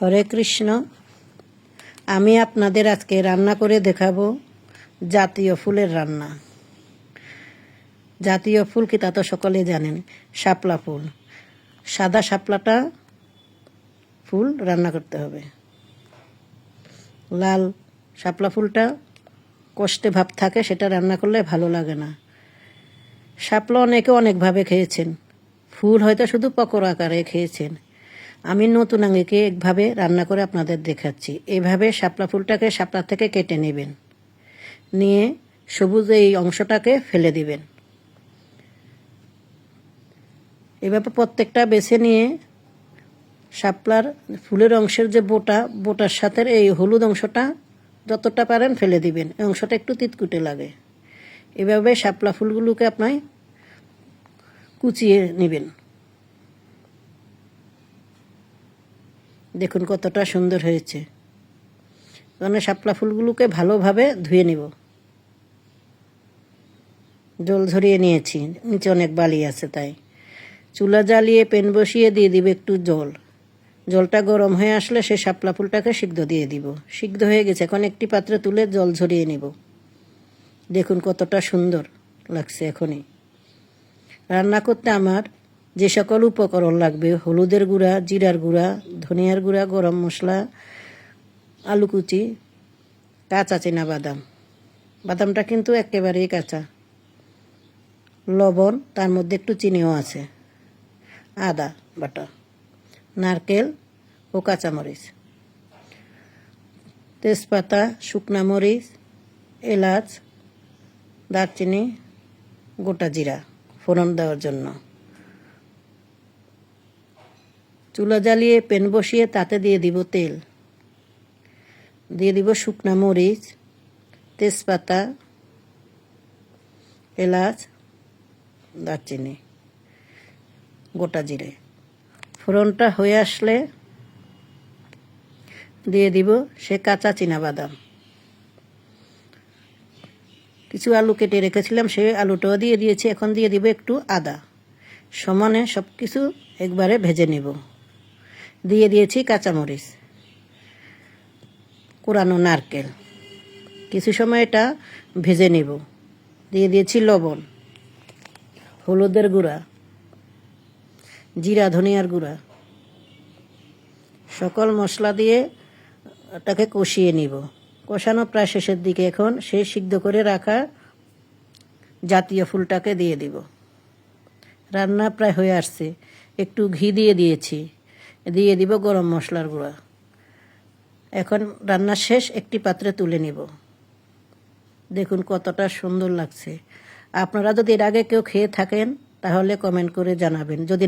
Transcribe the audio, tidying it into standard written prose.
হরে কৃষ্ণ। আমি আপনাদের আজকে রান্না করে দেখাবো জাতীয় ফুলের রান্না। জাতীয় ফুল কি তা তো সকলে জানেন, শাপলা ফুল। সাদা শাপলাটা ফুল রান্না করতে হবে। লাল শাপলা ফুলটা কষ্টে ভাব থাকে, সেটা রান্না করলে ভালো লাগে না। শাপলা অনেকে অনেকভাবে খেয়েছেন, ফুল হয়তো শুধু পকোড়া আকারে খেয়েছেন। আমি নতুন আঙ্গিকে একভাবে রান্না করে আপনাদের দেখাচ্ছি। এভাবে শাপলা ফুলটাকে শাপলা থেকে কেটে নেবেন, নিয়ে সবুজ এই অংশটাকে ফেলে দিবেন। এভাবে প্রত্যেকটা বেছে নিয়ে শাপলার ফুলের অংশের যে বোটার সাথে এই হলুদ অংশটা যতটা পারেন ফেলে দিবেন। এই অংশটা একটু তিতকুটে লাগে। এভাবে শাপলা ফুলগুলোকে আপনি কুচিয়ে নেবেন। দেখুন কতটা সুন্দর হয়েছে। মানে শাপলা ফুলগুলোকে ভালোভাবে ধুয়ে নিব। জল ঝরিয়ে নিয়েছি, নিচে অনেক বালি আছে তাই। চুলা জ্বালিয়ে প্যান বসিয়ে দিয়ে দিব একটু জল। জলটা গরম হয়ে আসলে সেই শাপলা ফুলটাকে সিদ্ধ দিয়ে দিব। সিদ্ধ হয়ে গেছে, এখন একটি পাত্রে তুলে জল ঝরিয়ে নিব। দেখুন কতটা সুন্দর লাগছে। এখনই রান্না করতে আমার যে সকল উপকরণ লাগবে, হলুদের গুঁড়া, জিরার গুঁড়া, ধনিয়ার গুঁড়া, গরম মশলা, আলু কুচি, কাঁচা চিনা বাদাম। বাদামটা কিন্তু একেবারেই কাঁচা। লবণ, তার মধ্যে একটু চিনিও আছে, আদা বাটা, নারকেল ও কাঁচামরিচ, তেজপাতা, শুকনা মরিচ, এলাচ, দারচিনি, গোটা জিরা ফোড়ন দেওয়ার জন্য। চুলা জ্বালিয়ে প্যান বসিয়ে তাতে দিয়ে দিব তেল, দিয়ে দিব শুকনা মরিচ, তেজপাতা, এলাচ, দারচিনি, গোটা জিরে। ফোড়নটা হয়ে আসলে দিয়ে দিব সে কাঁচা চিনা বাদাম। কিছু আলু কেটে রেখেছিলাম, সেই আলুটাও দিয়ে দিয়েছি। এখন দিয়ে দিব একটু আদা। সমানে সব কিছু একবারে ভেজে নেব। দিয়ে দিয়েছি কাঁচামরিচ, কোরানো নারকেল। কিছু সময় এটা ভেজে নেব। দিয়ে দিয়েছি লবণ, হলুদের গুঁড়া, জিরা, ধনিয়ার গুঁড়া। সকল মশলা দিয়ে এটাকে কষিয়ে নিব। কষানো প্রায় শেষের দিকে। এখন সেই সিদ্ধ করে রাখা জাতীয় ফুলটাকে দিয়ে দিব। রান্না প্রায় হয়ে আসছে। একটু ঘি দিয়ে দিয়েছি, দিয়ে দিব গরম মশলার গুঁড়া। এখন রান্না শেষ, একটি পাত্রে তুলে নিব। দেখুন কতটা সুন্দর লাগছে। আপনারা যদি এর আগে কেউ খেয়ে থাকেন তাহলে কমেন্ট করে জানাবেন। যদি